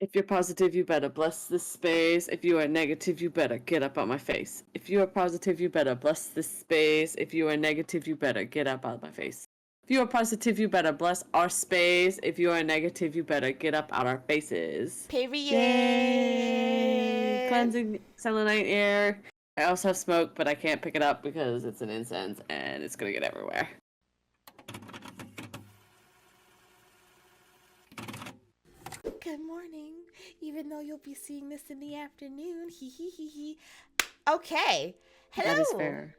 If you're positive, you better bless this space. If you are negative, you better get up out my face. If you are positive, you better bless this space. If you are negative, you better get up out of my face. If you are positive, you better bless our space. If you are negative, you better get up out our faces. Period. Yay! Cleansing selenite air. I also have smoke, but I can't pick it up because it's an incense and it's gonna get everywhere. Good morning, even though you'll be seeing this in the afternoon. Hee hee hee hee. Okay. Hello. That is fair.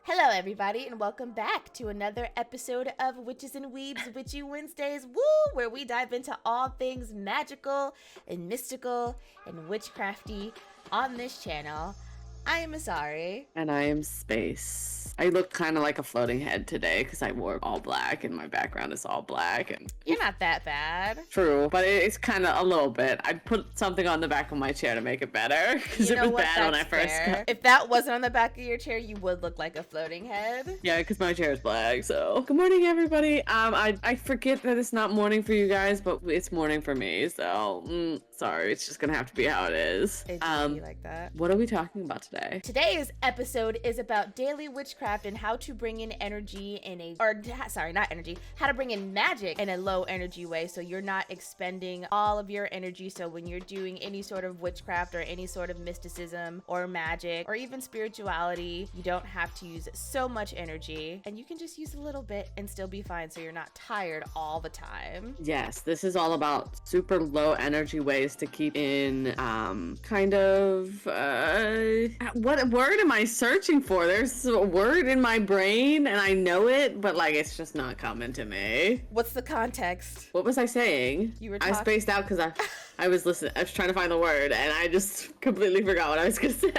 Hello, everybody, and welcome back to another episode of Witches and Weebs Witchy Wednesdays, woo, where we dive into all things magical and mystical and witchcrafty on this channel. I am Asari. And I am Space. I look kind of like a floating head today because I wore all black and my background is all black. And You're not that bad. True, but it's kind of a little bit. I put something on the back of my chair to make it better because it was bad when I first got. If that wasn't on the back of your chair, you would look like a floating head. Yeah, because my chair is black. So good morning, everybody. I forget that it's not morning for you guys, but it's morning for me. So sorry, it's just gonna have to be how it is. It should be like that. What are we talking about today? Today's episode is about daily witchcraft and how to bring in energy in how to bring in magic in a low energy way so you're not expending all of your energy. So when you're doing any sort of witchcraft or any sort of mysticism or magic or even spirituality, you don't have to use so much energy and you can just use a little bit and still be fine so you're not tired all the time. Yes, this is all about super low energy ways to keep in what word am I searching for? There's a word in my brain and I know it, but like it's just not coming to me. What's the context? What was I saying? You were I spaced out because I was listening. I was trying to find the word and I just completely forgot what I was gonna say.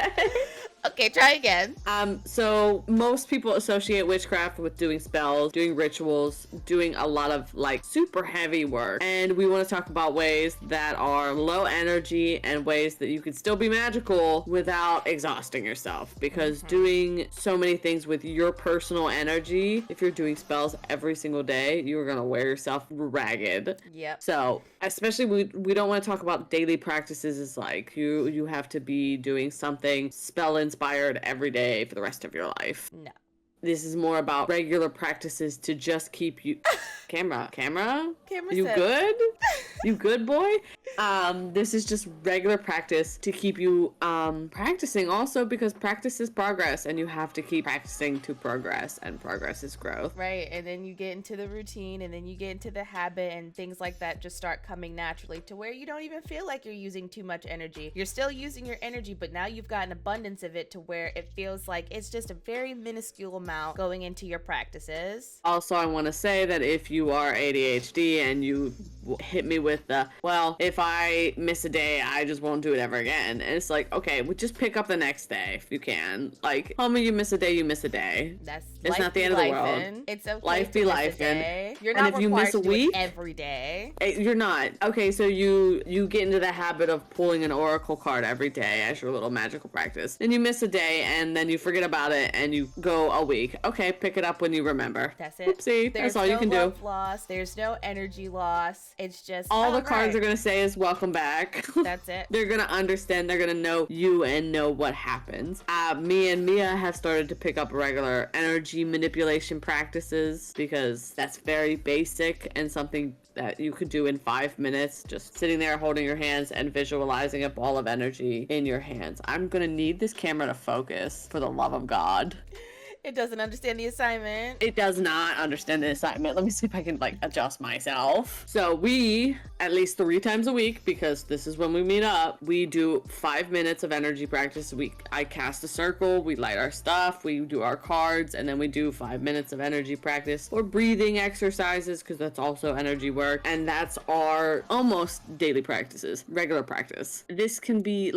Okay, try again. So most people associate witchcraft with doing spells, doing rituals, doing a lot of like super heavy work. And we want to talk about ways that are low energy and ways that you can still be magical without exhausting yourself. Because doing so many things with your personal energy, if you're doing spells every single day, you're gonna wear yourself ragged. Yep. So especially we don't want to talk about daily practices as like you have to be doing something spell inspired every day for the rest of your life. No. This is more about regular practices to just keep you camera you set. Good you good boy. This is just regular practice to keep you practicing also, because practice is progress and you have to keep practicing to progress, and progress is growth. Right, and then you get into the routine and then you get into the habit and things like that just start coming naturally to where you don't even feel like you're using too much energy. You're still using your energy, but now you've got an abundance of it to where it feels like it's just a very minuscule amount going into your practices. Also, I want to say that if you are ADHD and you hit me with the, well, if I miss a day, I just won't do it ever again. And it's like, okay, well, just pick up the next day if you can. Like, homie, you miss a day, you miss a day. It's not the end of the world. It's okay. Life be life. You're not if you miss a week, every day. You're not. Okay, so you get into the habit of pulling an oracle card every day as your little magical practice. Then you miss a day and then you forget about it and you go a week. Okay, pick it up when you remember. That's it. Oopsie. That's all you can do. Loss. There's no energy loss. It's just all the cards are gonna say is welcome back. That's it. They're gonna understand. They're gonna know you and know what happens. Me and Mia have started to pick up regular energy manipulation practices because that's very basic and something that you could do in 5 minutes, just sitting there holding your hands and visualizing a ball of energy in your hands. I'm gonna need this camera to focus, for the love of God. It doesn't understand the assignment. It does not understand the assignment. Let me see if I can adjust myself. So we, at least 3 times a week, because this is when we meet up, we do 5 minutes of energy practice. I cast a circle, we light our stuff, we do our cards, and then we do 5 minutes of energy practice or breathing exercises, because that's also energy work. And that's our almost daily practices, regular practice. This can be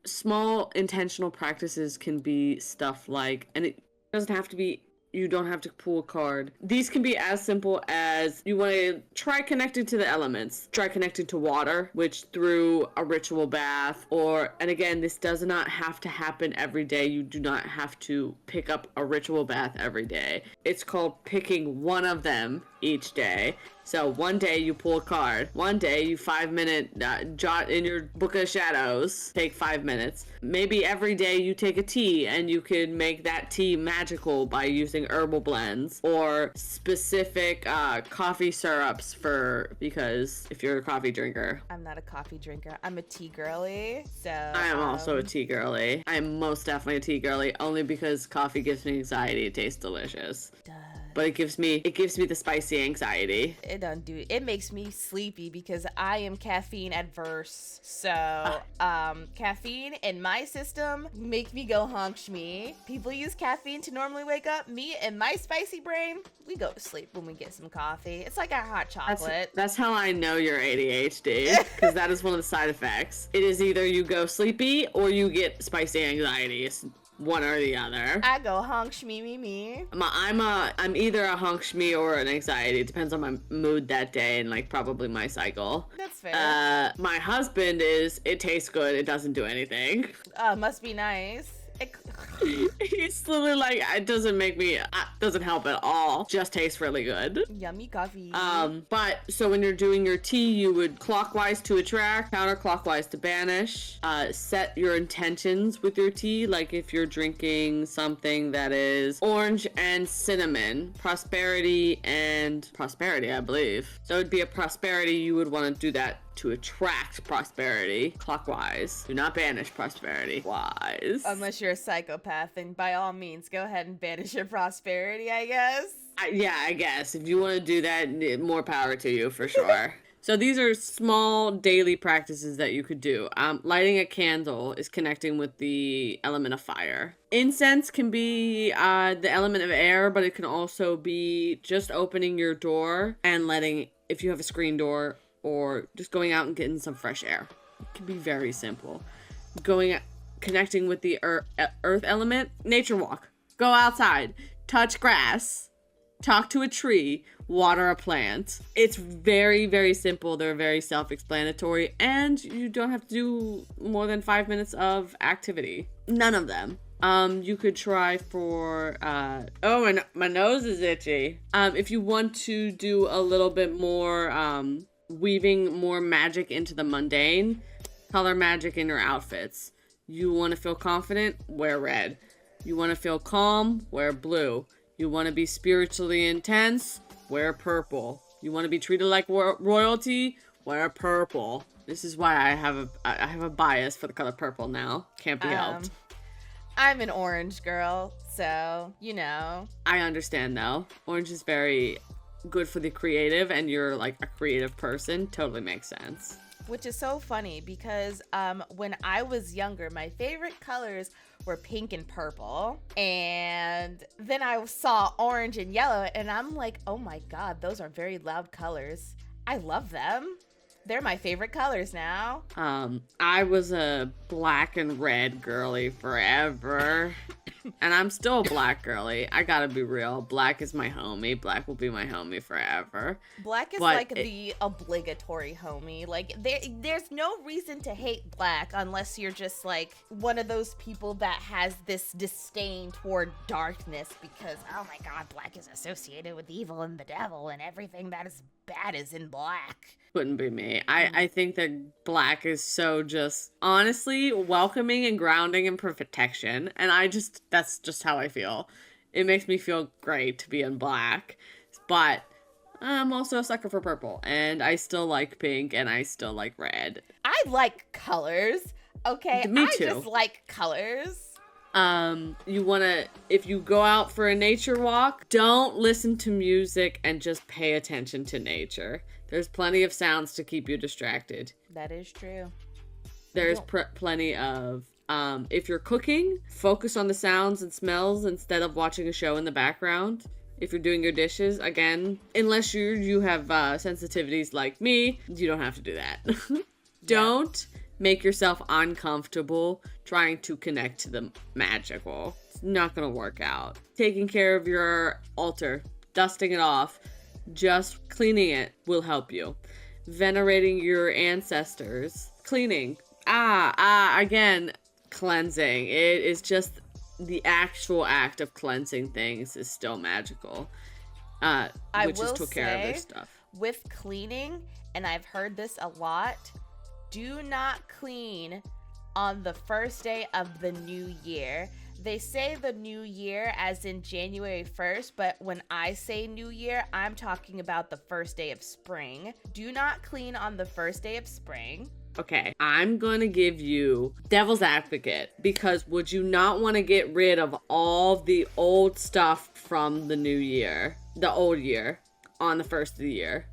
small intentional practices can be stuff like, and it doesn't have to be, you don't have to pull a card. These can be as simple as you want to try connecting to the elements. Try connecting to water, which through a ritual bath, and again, this does not have to happen every day. You do not have to pick up a ritual bath every day. It's called picking one of them each day. So one day you pull a card. One day you 5-minute jot in your book of shadows. Take 5 minutes. Maybe every day you take a tea and you can make that tea magical by using herbal blends or specific coffee syrups because if you're a coffee drinker. I'm not a coffee drinker. I'm a tea girly. So I am also a tea girly. I am most definitely a tea girly only because coffee gives me anxiety. It tastes delicious. But it gives me the spicy anxiety. It doesn't do it. It makes me sleepy because I am caffeine adverse. So, caffeine in my system make me go honk shmee. People use caffeine to normally wake up. Me and my spicy brain, we go to sleep when we get some coffee. It's like our hot chocolate. That's how I know you're ADHD, because that is one of the side effects. It is either you go sleepy or you get spicy anxiety. It's one or the other. I go honk shmee me. I'm either a honk shmee or an anxiety. It depends on my mood that day and like probably my cycle. That's fair. My husband is, it tastes good, it doesn't do anything. Must be nice. He's literally like, it doesn't make me, doesn't help at all. Just tastes really good. Yummy coffee. But so when you're doing your tea, you would clockwise to attract, counterclockwise to banish. Set your intentions with your tea. Like if you're drinking something that is orange and cinnamon, prosperity, I believe. So it'd be a prosperity. You would want to do that to attract prosperity clockwise. Do not banish prosperity wise. Unless you're a psychopath, then by all means, go ahead and banish your prosperity, I guess. I guess. If you want to do that, more power to you for sure. So these are small daily practices that you could do. Lighting a candle is connecting with the element of fire. Incense can be the element of air, but it can also be just opening your door and letting, if you have a screen door, or just going out and getting some fresh air. It can be very simple. Connecting with the earth element, nature walk. Go outside, touch grass, talk to a tree, water a plant. It's very, very simple. They're very self-explanatory, and you don't have to do more than 5 minutes of activity. None of them. You could try for, and my nose is itchy. If you want to do a little bit more, weaving more magic into the mundane, color magic in your outfits. You want to feel confident? Wear red. You want to feel calm? Wear blue. You want to be spiritually intense? Wear purple. You want to be treated like royalty? Wear purple. This is why I have a bias for the color purple now. Can't be helped. I'm an orange girl, so, you know. I understand though. Orange is very good for the creative, and you're like a creative person. Totally makes sense. Which is so funny because when I was younger, my favorite colors were pink and purple, and then I saw orange and yellow, and I'm like, oh my god, those are very loud colors. I love them. They're my favorite colors now. I was a black and red girly forever. And I'm still a black girly. I gotta be real. Black is my homie. Black will be my homie forever. Black is the obligatory homie. Like, there's no reason to hate black unless you're just like one of those people that has this disdain toward darkness because, oh my god, black is associated with evil and the devil, and everything that is bad is in black. Wouldn't be me. I think that black is so just honestly welcoming and grounding and protection, and that's just how I feel. It makes me feel great to be in black, but I'm also a sucker for purple, and I still like pink, and I still like red. I like colors, okay? Me too. I just like colors. If you go out for a nature walk, don't listen to music and just pay attention to nature. There's plenty of sounds to keep you distracted. That is true. There's plenty of, if you're cooking, focus on the sounds and smells instead of watching a show in the background. If you're doing your dishes, again, unless you have sensitivities like me, you don't have to do that. Don't make yourself uncomfortable trying to connect to the magical. It's not gonna work out. Taking care of your altar, dusting it off, just cleaning it will help you. Venerating your ancestors, cleaning. Again, cleansing. It is just the actual act of cleansing things is still magical. Witches took care of their stuff. With cleaning, and I've heard this a lot, do not clean on the first day of the new year. They say the new year as in January 1st, but when I say new year, I'm talking about the first day of spring. Do not clean on the first day of spring. Okay, I'm going to give you devil's advocate, because would you not want to get rid of all the old stuff from the new year, the old year, on the first of the year?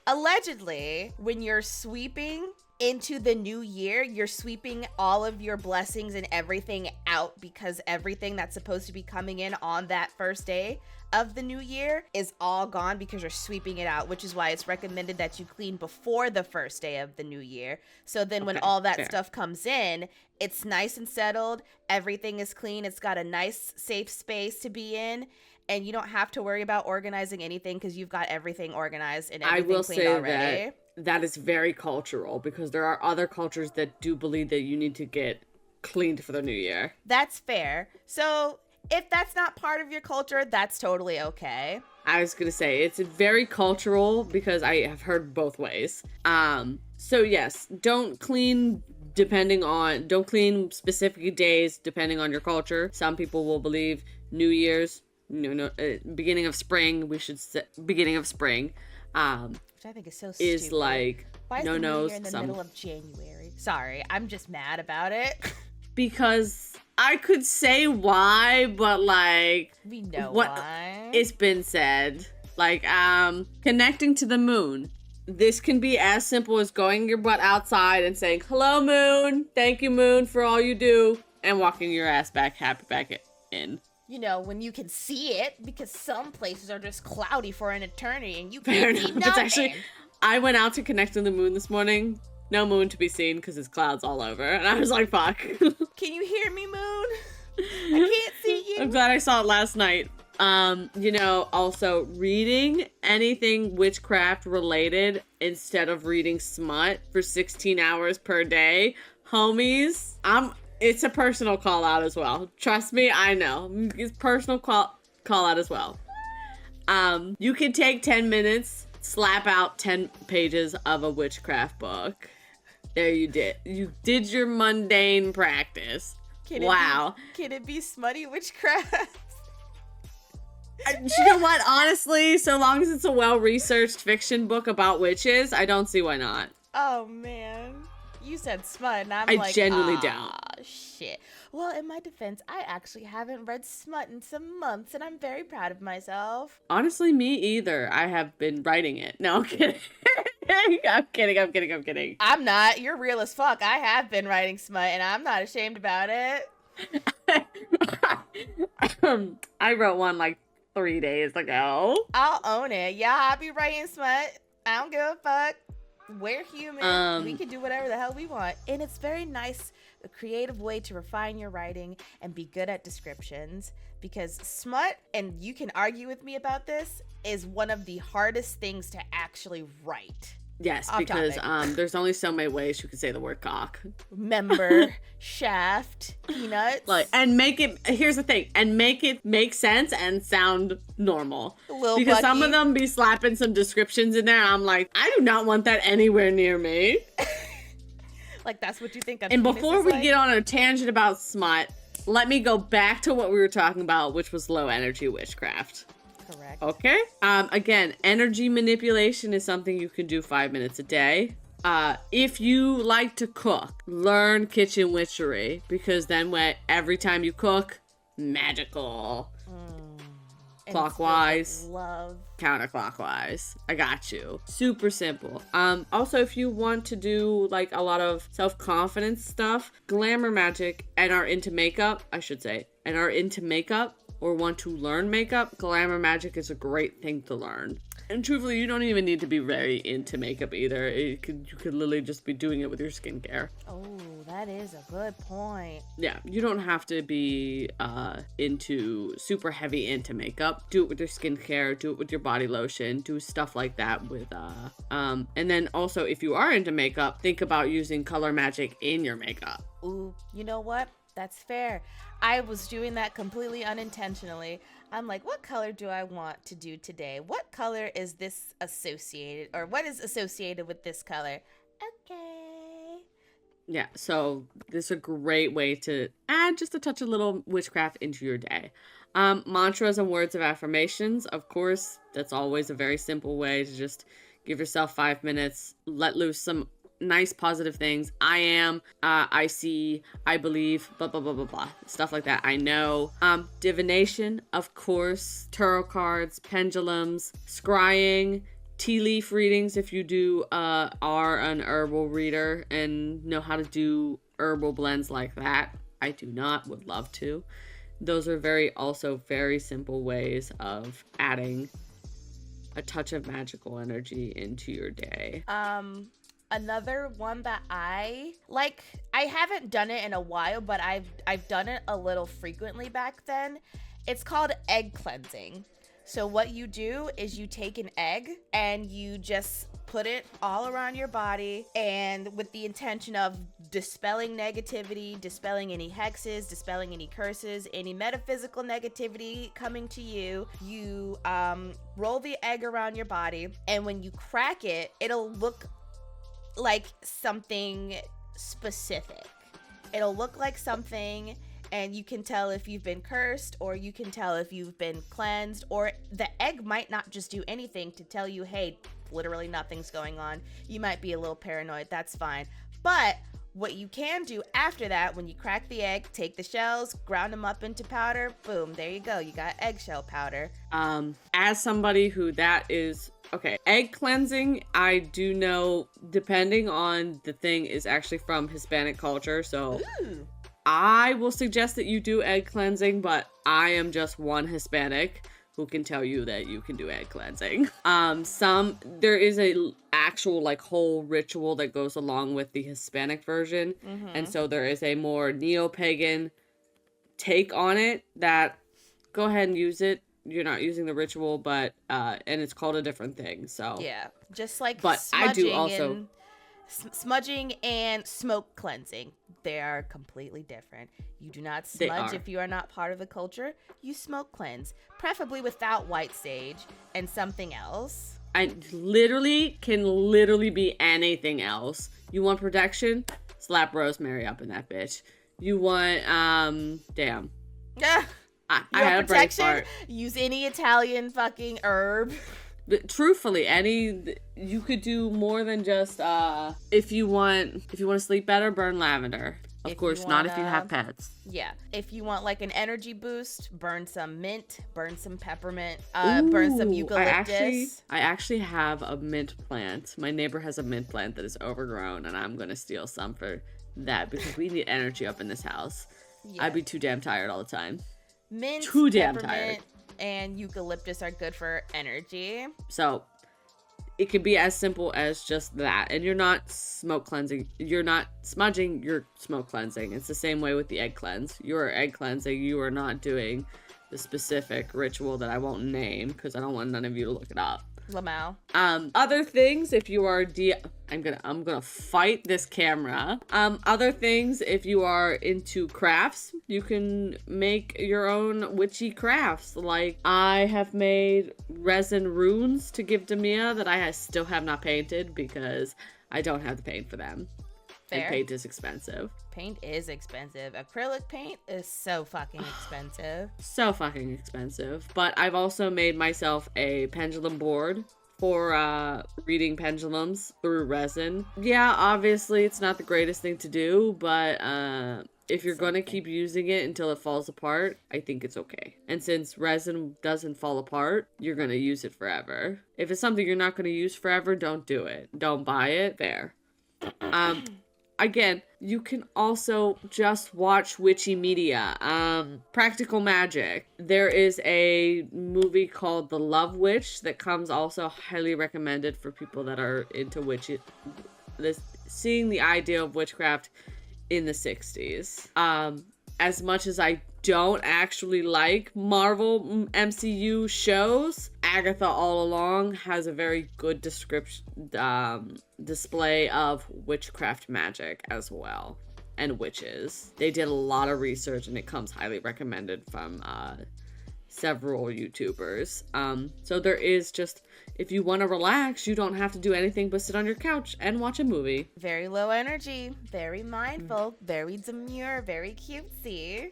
Allegedly, when you're sweeping into the new year, you're sweeping all of your blessings and everything out, because everything that's supposed to be coming in on that first day of the new year is all gone because you're sweeping it out, which is why it's recommended that you clean before the first day of the new year. So then when all that stuff comes in, it's nice and settled, everything is clean, it's got a nice safe space to be in, and you don't have to worry about organizing anything because you've got everything organized and everything cleaned already. That is very cultural, because there are other cultures that do believe that you need to get cleaned for the new year. That's fair. So if that's not part of your culture, that's totally okay. I was gonna say, it's very cultural, because I have heard both ways. So yes, don't clean specific days depending on your culture. Some people will believe New Year's, beginning of spring, beginning of spring. Which I think is so stupid. Is like, why is the New Year in the middle of January? Sorry, I'm just mad about it. Because I could say why, but like, we know why. It's been said. Like, connecting to the moon. This can be as simple as going your butt outside and saying, "Hello, moon. Thank you, moon, for all you do," and walking your ass back in. When you can see it, because some places are just cloudy for an eternity and you can't see nothing. It's actually, I went out to connect to the moon this morning. No moon to be seen because it's clouds all over. And I was like, fuck. Can you hear me, moon? I can't see you. I'm glad I saw it last night. Also reading anything witchcraft related instead of reading smut for 16 hours per day. Homies, it's a personal call out as well. Trust me, I know. It's personal call out as well. You can take 10 minutes, slap out 10 pages of a witchcraft book. There you did. You did your mundane practice. Can it be smutty witchcraft? You know what? Honestly, so long as it's a well-researched fiction book about witches, I don't see why not. Oh, man. You said smut, and I genuinely doubt. Shit. Well, in my defense, I actually haven't read smut in some months, and I'm very proud of myself. Honestly, me either. I have been writing it. No, I'm kidding. I'm kidding. I'm not. You're real as fuck. I have been writing smut, and I'm not ashamed about it. I wrote one like 3 days ago. I'll own it. Yeah, I'll be writing smut. I don't give a fuck. We're human. We can do whatever the hell we want. And it's very nice, a creative way to refine your writing and be good at descriptions. Because smut, and you can argue with me about this, is one of the hardest things to actually write. Yes, because there's only so many ways you can say the word cock. Member, shaft, peanuts. And make it, here's the thing, and make it make sense and sound normal. Because Bucky. some of them be slapping some descriptions in there, and I'm like, I do not want that anywhere near me. Like, that's what you think of. And before we get on a tangent about smut, let me go back to what we were talking about, which was low energy witchcraft. Correct. Okay. Again, energy manipulation is something you can do 5 minutes a day. If you like to cook, learn kitchen witchery, because then every time you cook, magical. Clockwise, love, counterclockwise. I got you. Super simple. Also, if you want to do like a lot of self-confidence stuff, glamour magic, and are into makeup, or want to learn makeup, glamour magic is a great thing to learn. And truthfully, you don't even need to be very into makeup either. You could literally just be doing it with your skincare. Oh, that is a good point. Yeah, you don't have to be super heavy into makeup. Do it with your skincare, do it with your body lotion, do stuff like that with and then also if you are into makeup, think about using color magic in your makeup. Ooh, you know what? That's fair. I was doing that completely unintentionally. I'm like, what color do I want to do today? What color is this associated, or what is associated with this color? Okay. Yeah, so this is a great way to add just a touch of little witchcraft into your day. Mantras and words of affirmations, of course, that's always a very simple way to just give yourself 5 minutes, let loose some nice positive things. I am, I see, I believe, blah, blah, blah, blah, blah. Stuff like that. I know. Divination, of course, tarot cards, pendulums, scrying, tea leaf readings if you are an herbal reader and know how to do herbal blends like that. I do not, would love to. Those are also very simple ways of adding a touch of magical energy into your day. Another one that I like, I haven't done it in a while, but I've done it a little frequently back then. It's called egg cleansing. So what you do is you take an egg and you just put it all around your body, and with the intention of dispelling negativity, dispelling any hexes, dispelling any curses, any metaphysical negativity coming to you. You roll the egg around your body, and when you crack it, it'll look like something specific. It'll look like something, and you can tell if you've been cursed, or you can tell if you've been cleansed, or the egg might not just do anything to tell you, hey, literally nothing's going on. You might be a little paranoid, that's fine. But what you can do after that, when you crack the egg, take the shells, ground them up into powder, boom, there you go. You got eggshell powder. As somebody who that is... Okay, egg cleansing, I do know, depending on the thing, is actually from Hispanic culture, so... Ooh. I will suggest that you do egg cleansing, but I am just one Hispanic who can tell you that you can do egg cleansing. There is a actual like whole ritual that goes along with the Hispanic version. Mm-hmm. And so there is a more neo-pagan take on it that go ahead and use it. You're not using the ritual, but, and it's called a different thing. So yeah, just like, but I do also... Smudging and smoke cleansing, they are completely different. You do not smudge if you are not part of the culture. You smoke cleanse, preferably without white sage and something else. I can literally be anything else. You want protection? Slap rosemary up in that bitch. You want damn. I had protection? A brain fart. Use any Italian fucking herb. But truthfully, you could do more than just if you want to sleep better, burn lavender. Of course, not if you have pets. Yeah. If you want like an energy boost, burn some mint, burn some peppermint, burn some eucalyptus. I actually have a mint plant. My neighbor has a mint plant that is overgrown, and I'm gonna steal some for that because we need energy up in this house. Yeah. I'd be too damn tired all the time. Mint, too damn tired. And eucalyptus are good for energy. So it could be as simple as just that. And you're not smoke cleansing. You're not smudging. You're smoke cleansing. It's the same way with the egg cleanse. You are egg cleansing. You are not doing the specific ritual that I won't name because I don't want none of you to look it up. Lamau. Other things, if you are I'm gonna fight this camera. Other things, if you are into crafts, you can make your own witchy crafts. Like I have made resin runes to give to Mia that I still have not painted because I don't have the paint for them. Fair. And paint is expensive. Paint is expensive. Acrylic paint is so fucking expensive. So fucking expensive. But I've also made myself a pendulum board for reading pendulums through resin. Yeah, obviously it's not the greatest thing to do, but if you're going to keep using it until it falls apart, I think it's okay. And since resin doesn't fall apart, you're going to use it forever. If it's something you're not going to use forever, don't do it. Don't buy it. There. Again, you can also just watch witchy media. Practical magic. There is a movie called The Love Witch that comes also highly recommended for people that are into seeing the idea of witchcraft in the 60s. As much as I don't actually like Marvel MCU shows, Agatha all along has a very good display of witchcraft magic as well. and Witches. They did a lot of research and it comes highly recommended from several YouTubers. So there is just, if you want to relax, you don't have to do anything but sit on your couch and watch a movie. Very low energy, very mindful, very demure, very cutesy.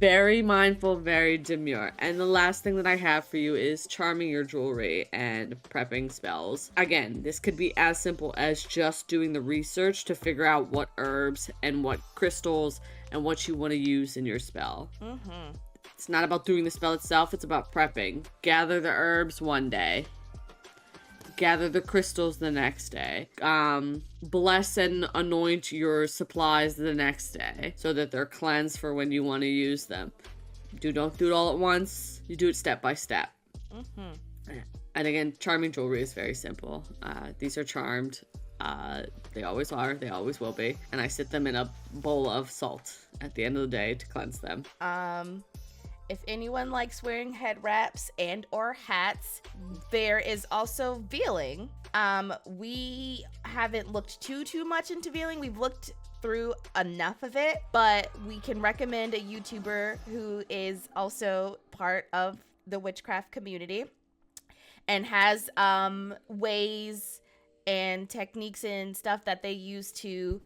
Very mindful, very demure. And the last thing that I have for you is charming your jewelry and prepping spells. Again, this could be as simple as just doing the research to figure out what herbs and what crystals and what you want to use in your spell. It's not about doing the spell itself, it's about prepping. Gather the herbs one day. Gather the crystals the next day. Bless and anoint your supplies the next day so that they're cleansed for when you want to use them. Don't do it all at once. You do it step by step. And again, charming jewelry is very simple. These are charmed. They always are. They always will be. And I sit them in a bowl of salt at the end of the day to cleanse them. If anyone likes wearing head wraps and or hats, there is also veiling. We haven't looked too much into veiling. We've looked through enough of it, but we can recommend a YouTuber who is also part of the witchcraft community and has ways and techniques and stuff that they use to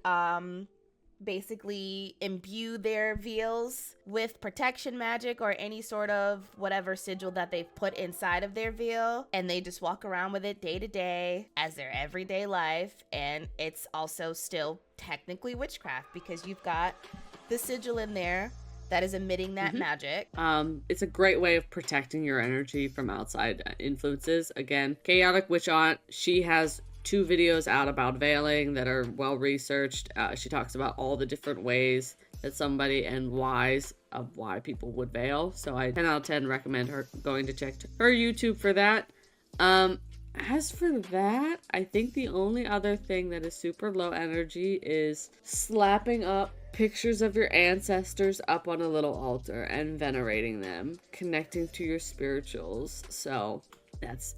basically imbue their veils with protection magic or any sort of whatever sigil that they've put inside of their veil, and they just walk around with it day to day as their everyday life. And it's also still technically witchcraft because you've got the sigil in there that is emitting that magic. It's a great way of protecting your energy from outside influences. Again, Chaotic Witch Aunt, she has 2 videos out about veiling that are well researched. She talks about all the different ways that somebody and whys of why people would veil. So I 10 out of 10 recommend her going to check her YouTube for that. As for that, I think the only other thing that is super low energy is slapping up pictures of your ancestors up on a little altar and venerating them, connecting to your spirituals. So that's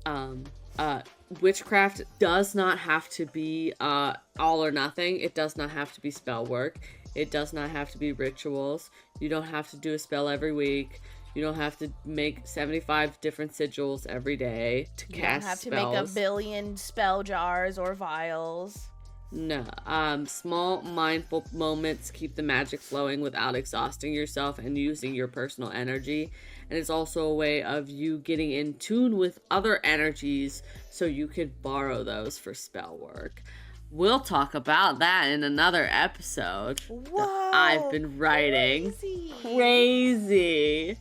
witchcraft does not have to be all or nothing. It does not have to be spell work. It does not have to be rituals. You don't have to do a spell every week. You don't have to make 75 different sigils every day to cast spells. You don't have to make a billion spell jars or vials. No. Small mindful moments keep the magic flowing without exhausting yourself and using your personal energy. And it's also a way of you getting in tune with other energies so you could borrow those for spell work. We'll talk about that in another episode. Whoa, I've been writing. Crazy.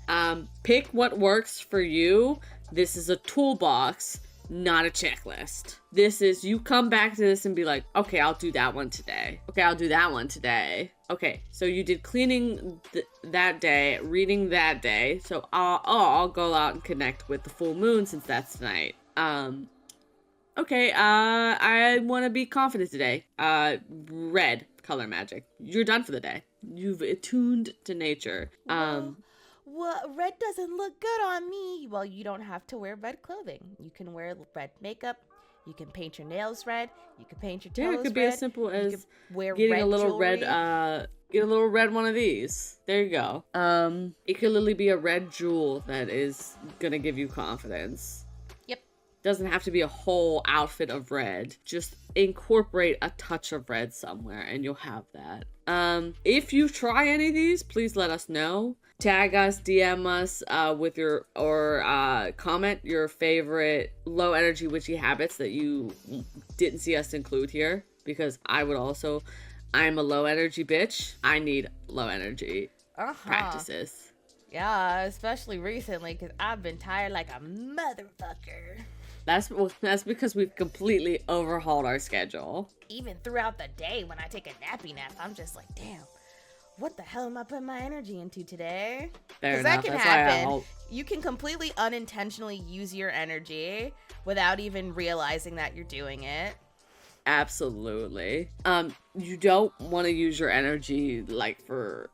Pick what works for you. This is a toolbox, not a checklist. This is, you come back to this and be like, okay, I'll do that one today. Okay, I'll do that one today. Okay, so you did cleaning that day, reading that day. So I'll go out and connect with the full moon since that's tonight. Okay, I want to be confident today. Red color magic. You're done for the day. You've attuned to nature. Well, red doesn't look good on me. Well, you don't have to wear red clothing. You can wear red makeup. You can paint your nails red. You can paint your toes red. Yeah, it could be as simple as wear getting red a little jewelry. get a little red one of these. There you go. It could literally be a red jewel that is gonna give you confidence. Doesn't have to be a whole outfit of red. Just incorporate a touch of red somewhere and you'll have that. If you try any of these, please let us know. Tag us, DM us with your, or comment your favorite low energy witchy habits that you didn't see us include here. Because I would also, I'm a low energy bitch. I need low energy practices. Yeah, especially recently because I've been tired like a motherfucker. That's because we've completely overhauled our schedule. Even throughout the day when I take a nappy nap, I'm just like, damn, what the hell am I putting my energy into today? Because that can happen. You can completely unintentionally use your energy without even realizing that you're doing it. Absolutely. You don't want to use your energy like for,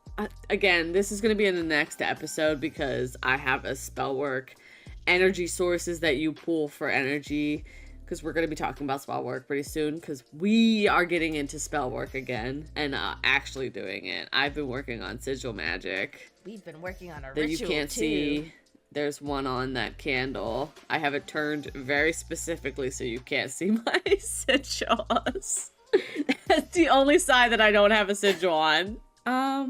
again, this is going to be in the next episode because I have a spell work energy sources that you pull for energy. because we're going to be talking about spell work pretty soon, because we are getting into spell work again and actually doing it. I've been working on sigil magic. We've been working on a that ritual you can't too. see. There's one on that candle. I have it turned very specifically so you can't see my sigils. That's the only side that I don't have a sigil on. I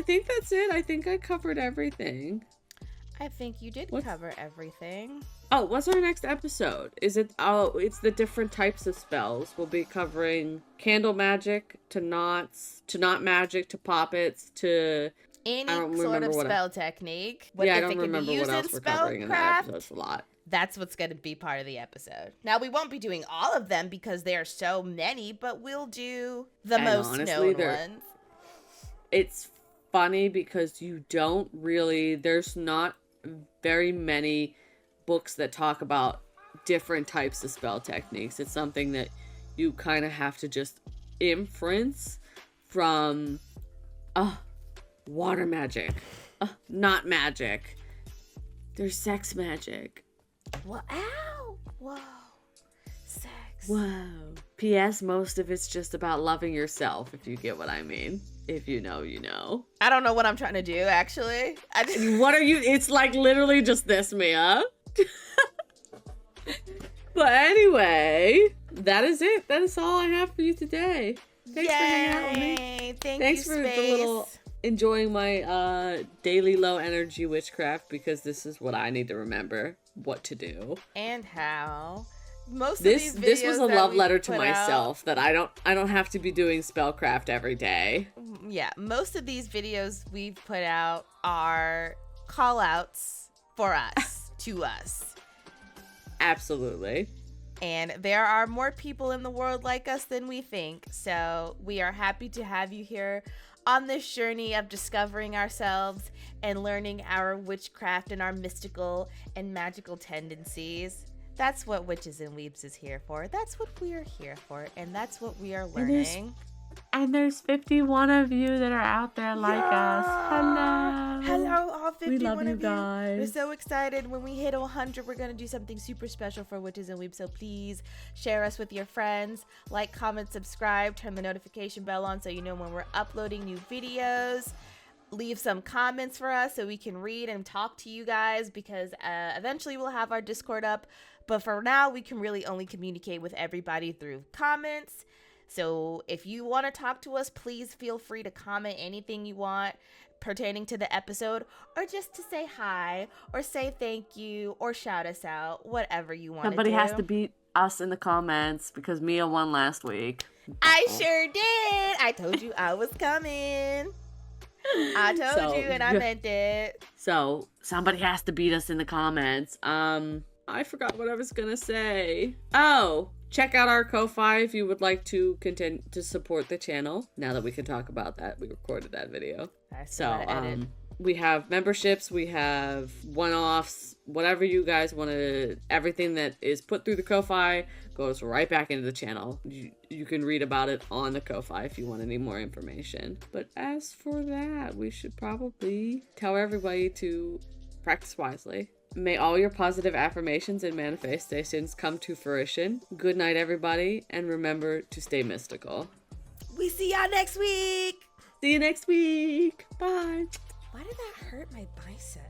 think that's it. I think I covered everything. I think you did cover everything. Oh, what's our next episode? Is it, it's the different types of spells. We'll be covering candle magic, to knots, to knot magic, to poppets, to any sort of spell technique. I don't remember what else we're covering in that episode. It's a lot. That's what's going to be part of the episode. Now, we won't be doing all of them because there are so many, but we'll do the most known ones. It's funny because you don't really, there's not very many books that talk about different types of spell techniques. It's something that you kind of have to just inference from water magic, not magic. There's sex magic. Well, ow! Whoa. Sex. Whoa. P.S. Most of it's just about loving yourself, if you get what I mean. If you know, you know. I don't know what I'm trying to do, actually. What are you? It's like literally just this, Mia. But anyway, that is it. That is all I have for you today. Thanks for hanging out with me. Thanks for Space. the little enjoying my daily low energy witchcraft, because this is what I need to remember what to do and how. Most of this these videos this was a love letter to myself out, that I don't have to be doing spellcraft every day. Yeah, most of these videos we've put out are call outs for us to us. Absolutely. And there are more people in the world like us than we think. So we are happy to have you here on this journey of discovering ourselves and learning our witchcraft and our mystical and magical tendencies. That's what Witches and Weebs is here for. That's what we are here for. And that's what we are learning. And there's 51 of you that are out there like us. Hello. Hello, all 51 we love of you guys. We're so excited. When we hit 100, we're going to do something super special for Witches and Weebs. So please share us with your friends. Like, comment, subscribe. Turn the notification bell on so you know when we're uploading new videos. Leave some comments for us so we can read and talk to you guys, because eventually we'll have our Discord up. But for now, we can really only communicate with everybody through comments. So if you want to talk to us, please feel free to comment anything you want pertaining to the episode, or just to say hi, or say thank you, or shout us out, whatever you want to do. Somebody has to beat us in the comments because Mia won last week. I sure did. I told you I was coming. I told you, and I meant it. So somebody has to beat us in the comments. I forgot what I was gonna say. Oh, check out our Ko-Fi if you would like to continue to support the channel. Now that we can talk about that, we recorded that video. So we have memberships, we have one-offs, whatever you guys want to. Everything that is put through the Ko-Fi goes right back into the channel. You can read about it on the Ko-Fi if you want any more information. But as for that, we should probably tell everybody to practice wisely. May all your positive affirmations and manifestations come to fruition. Good night, everybody, and remember to stay mystical. We see y'all next week. See you next week. Bye. Why did that hurt my bicep?